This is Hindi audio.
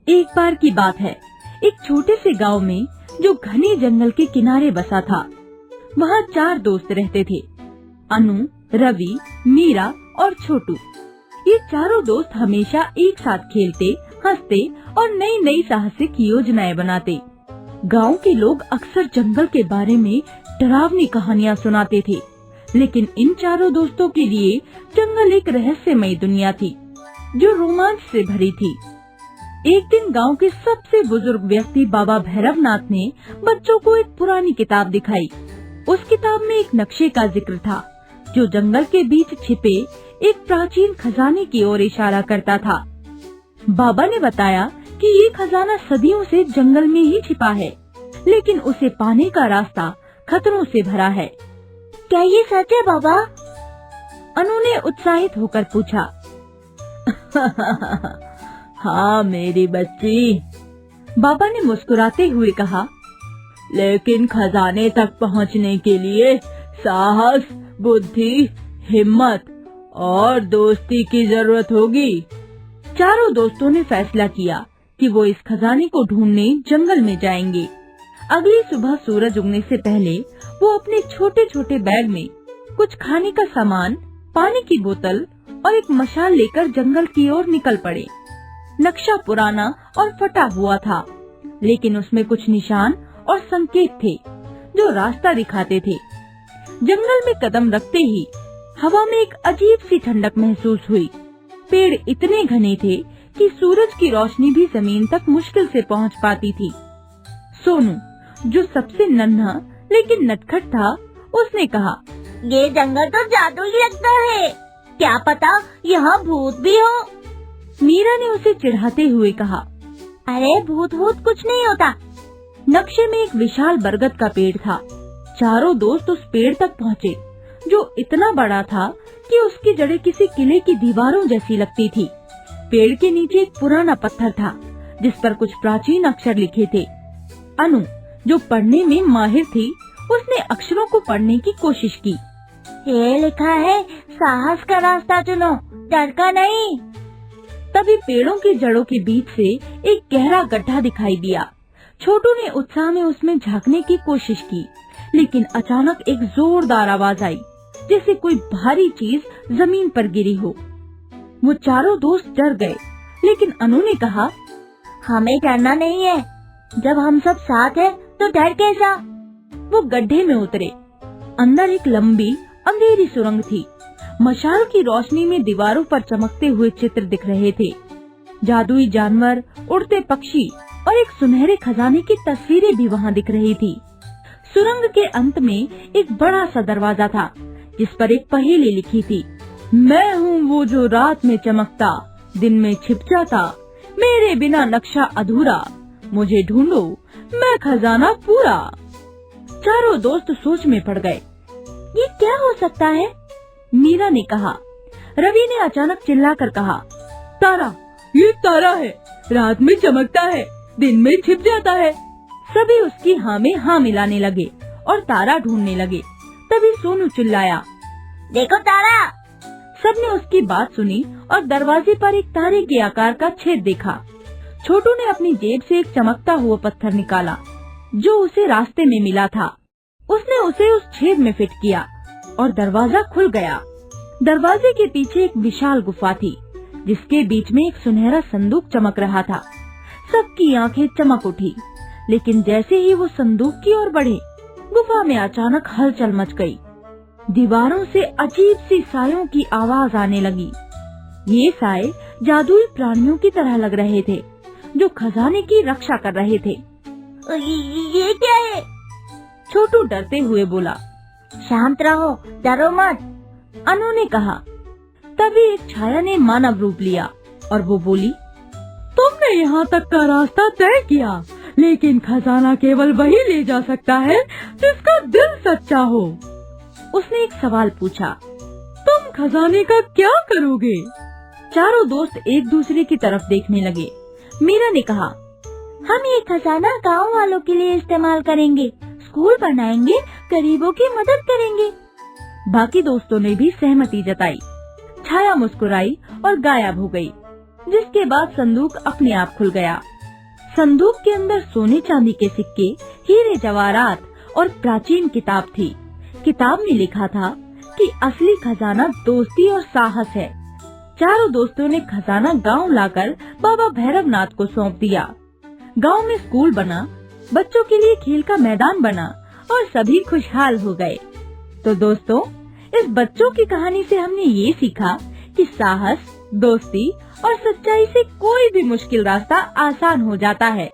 एक बार की बात है, एक छोटे से गांव में जो घने जंगल के किनारे बसा था, वहाँ 4 दोस्त रहते थे। अनु, रवि, मीरा और छोटू। ये चारों दोस्त हमेशा एक साथ खेलते, हंसते और नई नई साहसिक योजनाएं बनाते। गांव के लोग अक्सर जंगल के बारे में डरावनी कहानियाँ सुनाते थे, लेकिन इन चारों दोस्तों के लिए जंगल एक रहस्यमयी दुनिया थी जो रोमांच से भरी थी। एक दिन गांव के सबसे बुजुर्ग व्यक्ति बाबा भैरवनाथ ने बच्चों को एक पुरानी किताब दिखाई। उस किताब में एक नक्शे का जिक्र था जो जंगल के बीच छिपे एक प्राचीन खजाने की ओर इशारा करता था। बाबा ने बताया कि ये खजाना सदियों से जंगल में ही छिपा है, लेकिन उसे पाने का रास्ता खतरों से भरा है। क्या ये सच है बाबा? अनु ने उत्साहित होकर पूछा। हाँ मेरी बच्ची, बाबा ने मुस्कुराते हुए कहा, लेकिन खजाने तक पहुँचने के लिए साहस, बुद्धि, हिम्मत और दोस्ती की जरूरत होगी। चारों दोस्तों ने फैसला किया कि वो इस खजाने को ढूंढने जंगल में जाएंगे। अगली सुबह सूरज उगने से पहले वो अपने छोटे छोटे बैग में कुछ खाने का सामान, पानी की बोतल और एक मशाल लेकर जंगल की ओर निकल पड़े। नक्शा पुराना और फटा हुआ था, लेकिन उसमें कुछ निशान और संकेत थे जो रास्ता दिखाते थे। जंगल में कदम रखते ही हवा में एक अजीब सी ठंडक महसूस हुई। पेड़ इतने घने थे कि सूरज की रोशनी भी जमीन तक मुश्किल से पहुंच पाती थी। सोनू, जो सबसे नन्हा लेकिन नटखट था, उसने कहा, ये जंगल तो जादुई लगता है, क्या पता यहाँ भूत भी हो। मीरा ने उसे चिढ़ाते हुए कहा, अरे भूत कुछ नहीं होता। नक्शे में एक विशाल बरगद का पेड़ था। चारों दोस्त उस पेड़ तक पहुँचे, जो इतना बड़ा था कि उसकी जड़ें किसी किले की दीवारों जैसी लगती थी। पेड़ के नीचे एक पुराना पत्थर था जिस पर कुछ प्राचीन अक्षर लिखे थे। अनु, जो पढ़ने में माहिर थी, उसने अक्षरों को पढ़ने की कोशिश की। ये लिखा है, साहस का रास्ता चुनो, डर का नहीं। तभी पेड़ों की जड़ों के बीच से एक गहरा गड्ढा दिखाई दिया। छोटू ने उत्साह में उसमें झांकने की कोशिश की, लेकिन अचानक एक जोरदार आवाज आई, जैसे कोई भारी चीज जमीन पर गिरी हो। वो चारों दोस्त डर गए, लेकिन अनु ने कहा, हमें डरना नहीं है, जब हम सब साथ हैं तो डर कैसा। वो गड्ढे में उतरे। अंदर एक लंबी अंधेरी सुरंग थी। मशाल की रोशनी में दीवारों पर चमकते हुए चित्र दिख रहे थे। जादुई जानवर, उड़ते पक्षी और एक सुनहरे खजाने की तस्वीरें भी वहाँ दिख रही थी। सुरंग के अंत में एक बड़ा सा दरवाजा था जिस पर एक पहेली लिखी थी, मैं हूँ वो जो रात में चमकता, दिन में छिप जाता, मेरे बिना नक्शा अधूरा, मुझे ढूंढो, मैं खजाना पूरा। चारों दोस्त सोच में पड़ गए। ये क्या हो सकता है? मीरा ने कहा। रवि ने अचानक चिल्लाकर कहा, तारा, ये तारा है, रात में चमकता है, दिन में छिप जाता है। सभी उसकी हाँ में हाँ मिलाने लगे और तारा ढूंढने लगे। तभी सोनू चिल्लाया, देखो तारा। सबने उसकी बात सुनी और दरवाजे पर एक तारे के आकार का छेद देखा। छोटू ने अपनी जेब से एक चमकता हुआ पत्थर निकाला जो उसे रास्ते में मिला था। उसने उसे उस छेद में फिट किया और दरवाजा खुल गया। दरवाजे के पीछे एक विशाल गुफा थी जिसके बीच में एक सुनहरा संदूक चमक रहा था। सबकी आंखें चमक उठी, लेकिन जैसे ही वो संदूक की ओर बढ़े, गुफा में अचानक हलचल मच गई। दीवारों से अजीब सी सायों की आवाज आने लगी। ये साए जादुई प्राणियों की तरह लग रहे थे जो खजाने की रक्षा कर रहे थे। ये क्या है? छोटू डरते हुए बोला। शांत रहो, डरो मत, अनु ने कहा। तभी एक छाया ने मानव रूप लिया और वो बोली, तुमने यहाँ तक का रास्ता तय किया, लेकिन खजाना केवल वही ले जा सकता है जिसका दिल सच्चा हो। उसने एक सवाल पूछा, तुम खजाने का क्या करोगे? चारों दोस्त एक दूसरे की तरफ देखने लगे। मीरा ने कहा, हम ये खजाना गाँव वालों के लिए इस्तेमाल करेंगे, स्कूल बनाएंगे, गरीबों की मदद करेंगे। बाकी दोस्तों ने भी सहमति जताई। छाया मुस्कुराई और गायब हो गई, जिसके बाद संदूक अपने आप खुल गया संदूक के अंदर सोने चांदी के सिक्के, हीरे जवाहरात और प्राचीन किताब थी। किताब में लिखा था कि असली खजाना दोस्ती और साहस है। चारों दोस्तों ने खजाना गांव लाकर बाबा भैरवनाथ को सौंप दिया। गांव में स्कूल बना, बच्चों के लिए खेल का मैदान बना और सभी खुशहाल हो गए। तो दोस्तों, इस बच्चों की कहानी से हमने ये सीखा कि साहस, दोस्ती और सच्चाई से कोई भी मुश्किल रास्ता आसान हो जाता है।